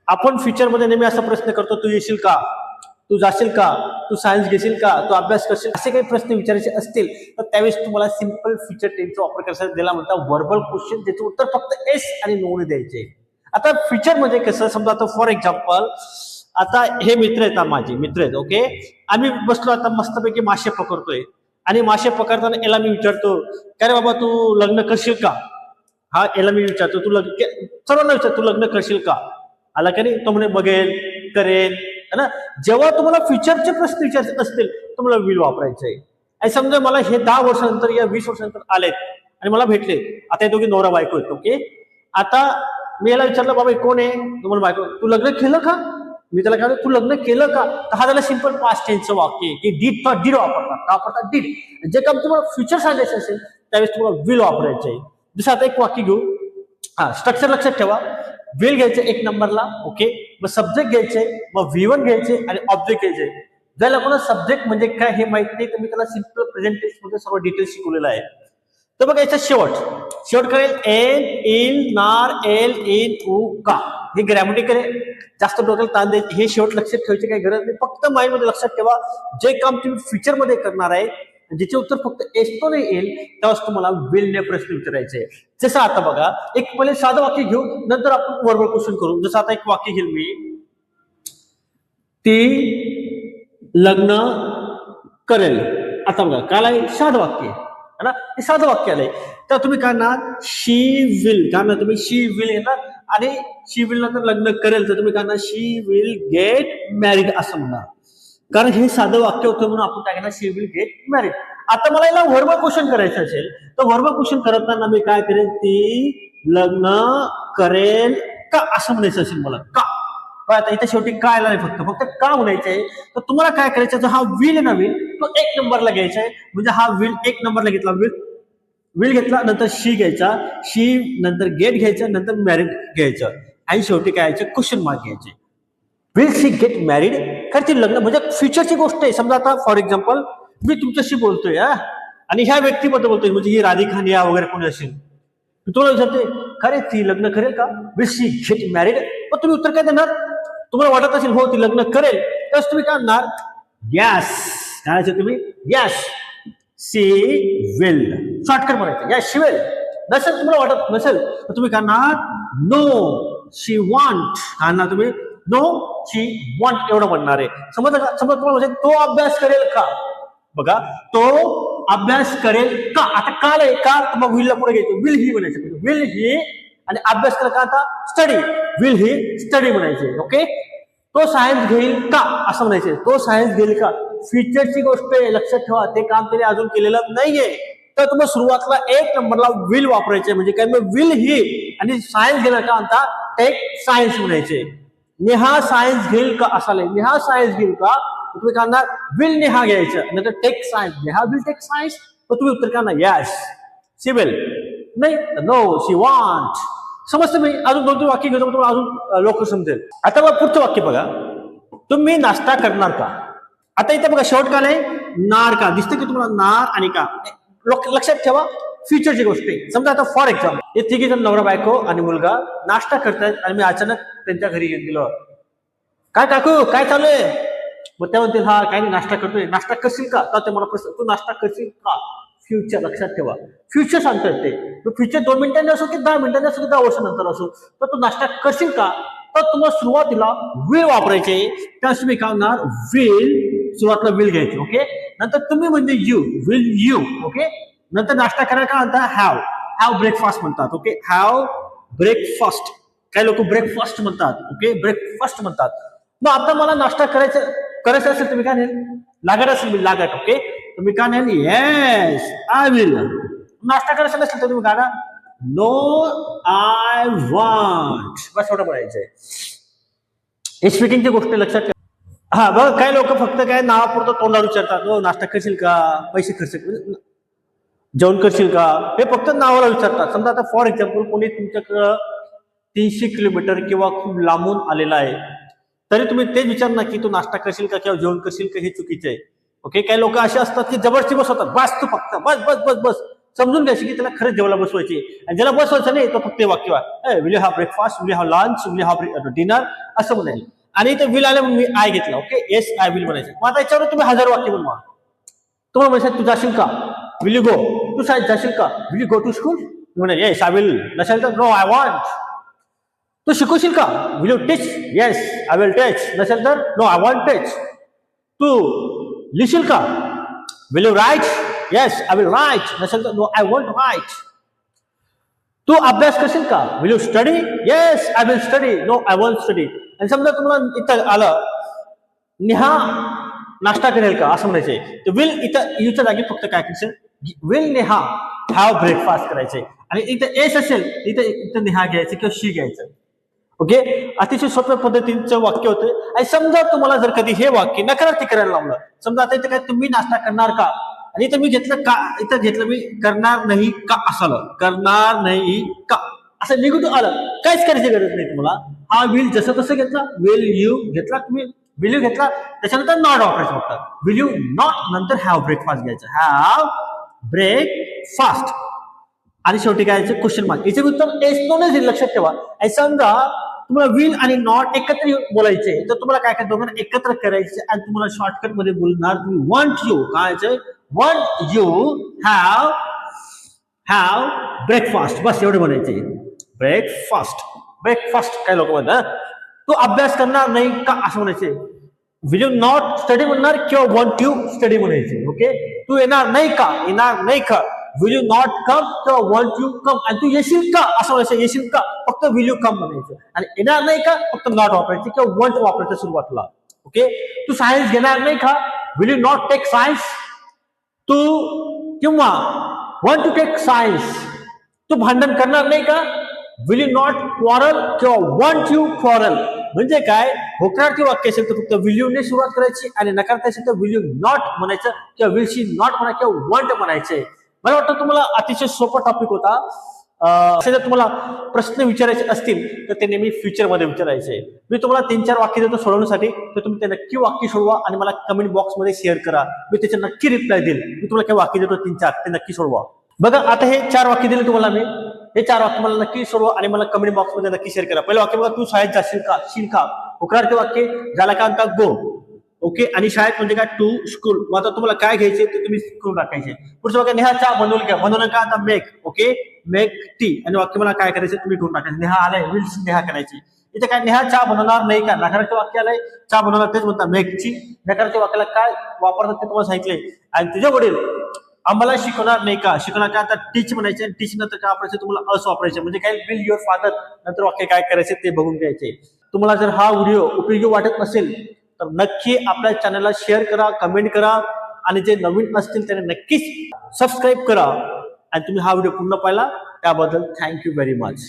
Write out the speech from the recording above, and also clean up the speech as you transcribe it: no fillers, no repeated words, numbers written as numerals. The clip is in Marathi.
आपण फ्युचरमध्ये नेहमी असा प्रश्न करतो, तू येशील का, तू जाशील का, तू सायन्स घेशील का, तू अभ्यास करशील, असे काही प्रश्न विचारायचे असतील तर त्यावेळेस तुम्हाला सिंपल फ्युचर टेन्सचा वापर करायचा. त्याला म्हणतात वर्बल क्वेश्चन, ज्याचं उत्तर फक्त येस आणि नो द्यायचे. आता फ्युचर मध्ये कसं, समजा आता फॉर एक्झाम्पल आता हे मित्र आहेत, माझे मित्र आहेत, ओके. आम्ही बसलो आता मस्तपैकी मासे पकडतोय आणि मासे पकडताना याला मी विचारतो, काय रे बाबा तू लग्न करशील का. हा याला मी विचारतो, तू लग्न, सर्वांना विचार, तू लग्न करशील का. आला का नाही, तो म्हणे बघेल, करेल, है ना. जेव्हा तुम्हाला फ्युचरचे प्रश्न विचारायचे असतील तुम्हाला विल वापरायचं आहे. आणि समजा मला हे 10 वर्षानंतर या 20 वर्षानंतर आलेत आणि मला भेटले, आता हे दोघे नवरा बायको आहेत, ओके. आता मी याला विचारलं, बाबा कोण आहे, तुम्हाला बायको, तू लग्न केलं का. मी त्याला काय, तू लग्न केलं का. तर हा झाला सिंपल पास्ट टेन्सचं वाक्य की डीड वापरतात. डीड. जे काम तुम्हाला फ्युचर सांगायचं असेल त्यावेळेस तुम्हाला विल वापरायचं आहे. जसं आता एक वाक्य घेऊ, हा स्ट्रक्चर लक्षात ठेवा. विल घ्यायचे 1 नंबरला, ओके. मग सब्जेक्ट घ्यायचे, मग V1 घ्यायचे आणि ऑब्जेक्ट घ्यायचे. ज्याला कोणा सब्जेक्ट म्हणजे काय हे माहित नाही तर मी त्याला सिंपल प्रेझेंट टेन्स मध्ये सर्व डिटेल्स शिकवलेलं आहे. तर बघा याचा शेवट करेल एन, इन, नार, एल, इन, उ, का. हे ग्रॅमॅटिकल आहे, जास्त डोक्याला ताण द्यायचे, हे शेवट लक्षात ठेवायची काही गरज नाही. फक्त माइंड मध्ये लक्षात ठेवा, जे काम तुम्ही फ्युचर मध्ये करणार आहे ज्याचे उत्तर फक्त एस तो नाही येईल त्यावेळेस तुम्हाला विलने प्रश्न विचारायचे. जसं आता बघा, एक पहिले साधं वाक्य घेऊ, नंतर आपण वर्बल क्वेश्चन करू. जसं आता एक वाक्य घेईल मी, ती लग्न करेल. आता बघा काल आहे साधं वाक्य है ना, हे साधं वाक्य आलंय. तर तुम्ही काय ना शी विल, काय ना तुम्ही शी विल येणार आणि शी विल नंतर लग्न करेल तर तुम्ही काय ना शी विल गेट मॅरिड असं म्हणणार, कारण हे साधं वाक्य होतं म्हणून आपण काय करणार, शी विल गेट मॅरिड. आता मला याला वर्बल क्वेश्चन करायचं असेल तर वर्बल क्वेश्चन करताना मी काय करेल, ती लग्न करेल का असं म्हणायचं असेल मला, का. आता इथे शेवटी काय नाही, फक्त का म्हणायचं आहे. तर तुम्हाला काय करायचं, हा विल ना, विल तो 1 नंबरला घ्यायचा आहे. म्हणजे हा विल 1 नंबरला घेतला, विल घेतला, नंतर शी घ्यायचा, शी नंतर गेट घ्यायचं, नंतर मॅरिड घ्यायचं आणि शेवटी काय यायचं, क्वेश्चन मार्क घ्यायचे. विल शी गेट मॅरिड, कारण ती लग्न म्हणजे फ्युचरची गोष्ट आहे. समजा आता फॉर एक्झाम्पल मी तुमच्याशी बोलतोय आणि ह्या व्यक्तीबद्दल बोलतोय, म्हणजे ही राधिका या वगैरे कोणी असेल, तुम्हाला विचारते खरे ती लग्न करेल का, विल शी गेट मॅरिड. पण तुम्ही उत्तर काय देणार, तुम्हाला वाटत असेल हो ती लग्न करेल, तर तुम्ही काय म्हणणार, यस. काय तुम्ही, यस शी विल, शॉर्टकट म्हणायचं, यस शी विल. नसेल तुम्हाला वाटत नसेल तर तुम्ही काय म्हणणार, नो शी वॉन्ट. काय म्हणणार तुम्ही, नो शी वॉन्ट एवढं म्हणणार आहे. समजा तुम्हाला म्हणजे तो अभ्यास करेल का, बघा तो अभ्यास करेल का. आता काल आहे का, मग विलला पुढे घ्यायचं, विल ही म्हणायचं, विल ही आणि अभ्यास करेल का, आता स्टडी, विल ही स्टडी म्हणायचे, ओके. तो सायन्स घेईल का असं म्हणायचे, तो सायन्स घेईल का. फ्युचरची गोष्ट आहे, लक्षात ठेवा, ते काम त्याने अजून केलेलं नाहीये. तर तुम्ही सुरुवातीला 1 नंबरला विल वापरायचे, म्हणजे काय, मग विल ही आणि सायन्स घेणार का म्हणता, टेक सायन्स म्हणायचे. नेहा सायन्स घेईल का असा नाही, नेहा सायन्स घेईल का, तुम्ही काय म्हणणार, विल नेहा घ्यायचं, नंतर take science, Neha will take science. तर तुम्ही उत्तर काय म्हणणार, यस शी विल, नाही नो शी वॉन्ट. समजतं मी, अजून 2-3 वाक्य घेतो तुम्हाला अजून लोक समजेल. आता बघा पुढचं वाक्य बघा, तुम्ही नाश्ता करणार का. आता इथे बघा शेवट का नाही, नार का दिसतं की तुम्हाला, नार आणि का. लक्षात ठेवा फ्युचरची गोष्ट आहे. समजा आता फॉर एक्झाम्पल हे तिघे जण नवरा बायको आणि मुलगा नाश्ता करतायत आणि मी अचानक त्यांच्या घरी गेलो, काय काकू काय चालू आहे. मग त्या म्हणतील हा काय नाही नाश्ता करतोय, नाश्ता करशील का. तर ते मला प्रश्न, तू नाश्ता करशील का. फ्युचर लक्षात ठेवा, फ्युचर सांगतात ते. फ्युचर 2 मिनिटांनी असो की 10 मिनिटांनी असो की 10 वर्षानंतर असो, तर तू नाश्ता करशील का. तर तुम्हाला सुरुवातीला विल वापरायचे, त्यास तुम्ही काय म्हणणार, विल, सुरुवातीला विल घ्यायचे, ओके. नंतर तुम्ही म्हणजे यू, विल यू, ओके. नंतर नाश्ता करायला काय म्हणतात, हॅव ब्रेकफास्ट म्हणतात, ओके. हॅव ब्रेकफास्ट, काही लोक ब्रेकफास्ट म्हणतात, ओके, ब्रेकफास्ट म्हणतात. मग आता मला नाश्ता करायचं असेल तुम्ही काय नाही लागत असेल, मी लागत, ओके. तुम्ही काय नाही, येस आय विल. नाश्ता करायचा नसेल तर तुम्ही काय ना, नो आय वॉन्ट, बस एवढं बोलायचंय. हे स्पीकिंगची गोष्ट लक्षात ठेवा. हा बघ, काही लोक फक्त काय नावापुरतं तोंडावर विचारतात, हो नाश्ता करशील का, पैसे खर्च, जेवण करशील का, हे फक्त नावाला विचारतात. समजा आता फॉर एक्झाम्पल कोणी तुमच्याकडं 300 किलोमीटर किंवा खूप लांबून आलेला आहे, तरी तुम्ही तेच विचारणार की तू नाश्ता करशील का किंवा जेवण करशील का, हे चुकीचं आहे, ओके. काही लोक असे असतात की जबरदस्ती बसवतात, बस तू फक्त बस बस बस बस, समजून घ्यायची की त्याला खरंच जेवायला बसवायची, आणि ज्याला बसवायचं नाही तो फक्त वाक्य will you have breakfast, will you have lunch, will you have dinner असं म्हणायचं. आणि इथे विल आले म्हणून मी आय घेतला. ओके, येस आय विल म्हणायचं. मग आता याच्यावर तुम्ही 1000 वाक्य बनवा. तुम्हाला म्हणायचं तू जाशील का, विल यू गो, तू शाळेत जाशील का, will you go to school, म्हणे येस आय विल, नसेल तर नो आय वॉन्ट. तू शिकवशील का, will you teach, yes I will teach, नसेल तर नो आय वॉन्ट टीच. तू लिहिशील का, will you write, yes I will write, नसेल तर नो आय वॉन्ट राईट. तू अभ्यास करशील का, will you study, yes I will study, no I won't study. आणि समजा तुम्हाला इथं आलं नेहा नाश्ता करेल का असं म्हणायचे, तर विल इथं यूच्या जागी फक्त काय करायचं, विल नेहा हॅव ब्रेकफास्ट करायचे. आणि इथं एस असेल इथं नेहा घ्यायचं किंवा शी घ्यायचं. ओके, अतिशय सोप्या पद्धतीचं वाक्य होतं. आणि समजा तुम्हाला जर कधी हे वाक्य नकारार्थी करायला लावलं, समजा आता इथं काय तुम्ही नाश्ता करणार का, आणि इथं मी घेतलं का, इथं घेतलं मी करणार नाही का असं आलं, करणार नाही का असं निगेटिव्ह आलं, काहीच करायची गरज नाही तुम्हाला. हा विल जसं तसं घेतला, विल यू घेतला तुम्ही, विल यू घेतला त्याच्यानंतर नॉट वापरायचं फक्त, विल यू नॉट नंतर हॅव ब्रेकफास्ट घ्यायचं, हॅव ब्रेकफास्ट. आणि शेवटी काय क्वेश्चन मार्क, याचे उत्तर एस नॉन लक्षात ठेवा. आणि समजा तुम्हाला विल आणि नॉट एकत्र बोलायचे तर तुम्हाला काय काय दोघांना एकत्र करायचे आणि तुम्हाला शॉर्टकट मध्ये बोलणार तुम्ही वॉन्ट यू, काय वॉन्ट यू हॅव ब्रेकफास्ट, बस एवढे म्हणायचे. ब्रेकफास्ट, ब्रेकफास्ट काय लोक म्हणतात. तू अभ्यास करणार नाही का असं म्हणायचे, विल यू नॉट स्टडी म्हणणार किंवा वॉन्ट यू स्टडी म्हणायचे. ओके, तू येणार नाही का, येणार नाही का, विल यू नॉट कम किंवा वॉन्ट यू कम. आणि तू येशील का असं म्हणायचं, येशील का फक्त विल यू कम म्हणायचं. आणि येणार नाही का फक्त नॉट वापरायचे किंवा वॉन्ट वापरायचं सुरुवातीला. ओके, तू सायन्स घेणार नाही का, will you not take science, तू किंवा वॉन्ट टू टेक सायन्स. तू भांडण करणार नाही का, विल यू नॉट क्वारल किंवा वॉन्ट यू क्वारल. म्हणजे काय, होकारार्थी वाक्य असेल तर फक्त विल यू ने सुरुवात करायची, आणि नकारार्थी असेल तर विल यू नॉट म्हणायचं किंवा विल शी नॉट म्हणा किंवा वॉन्ट म्हणायचे. मला वाटतं तुम्हाला अतिशय सोपा टॉपिक होता. जर तुम्हाला प्रश्न विचारायचे असतील तर ते नेहमी फ्युचर मध्ये विचारायचे. मी तुम्हाला 3-4 वाक्य देतो सोडवण्यासाठी, तर तुम्ही ते नक्की वाक्य सोडवा आणि मला कमेंट बॉक्स मध्ये शेअर करा. मी त्याचे नक्की रिप्लाय देईल. मी तुम्हाला काय वाक्य देतो 3-4 ते नक्की सोडवा. बघा आता हे 4 वाक्य दिले तुम्हाला मी, हे 4 वाक्य मला नक्की सोडवा आणि मला कमेंट बॉक्स मध्ये नक्की शेअर करा. पहिलं वाक्य बघा, तू शाळेत जाशील का, शील का. होकारार्थी वाक्य झाला का अंका गो. ओके, आणि शाळेत म्हणजे काय टू स्कूल. मग आता तुम्हाला काय घ्यायचे ते तुम्ही स्कूल टाकायचे. पुढचं वाक्य नेहा चहा बनवून घ्या, बनवणं का आता मेक. Okay, make tea. आणि वाक्य मला काय करायचं तुम्ही करून टाकायचं, नेहा आलाय विल नेहा करायची. इथे काय नेहा चहा बनवणार नाही का, नकारार्थी वाक्य आलंय, चहा बनवणार तेच म्हणतात मेकची. नकारार्थी वाक्याला काय वापरतात ते तुम्हाला सांगितलंय. आणि तुझे वडील आम्हाला शिकवणार नाही का, शिकवणार का आता टीच म्हणायचे, आणि टीच नंतर काय वापरायचं तुम्हाला अस वापरायचं. म्हणजे काय विल युअर फादर नंतर वाक्य काय करायचे ते बघून घ्यायचे. तुम्हाला जर हा व्हिडिओ उपयोगी वाटत नसेल तर नक्की आपल्या चॅनलला शेअर करा, कमेंट करा, आणि जे नवीन असतील त्याने नक्कीच सबस्क्राईब करा. आणि तुम्ही हा व्हिडिओ पूर्ण पाहिला त्याबद्दल थँक्यू व्हेरी मच.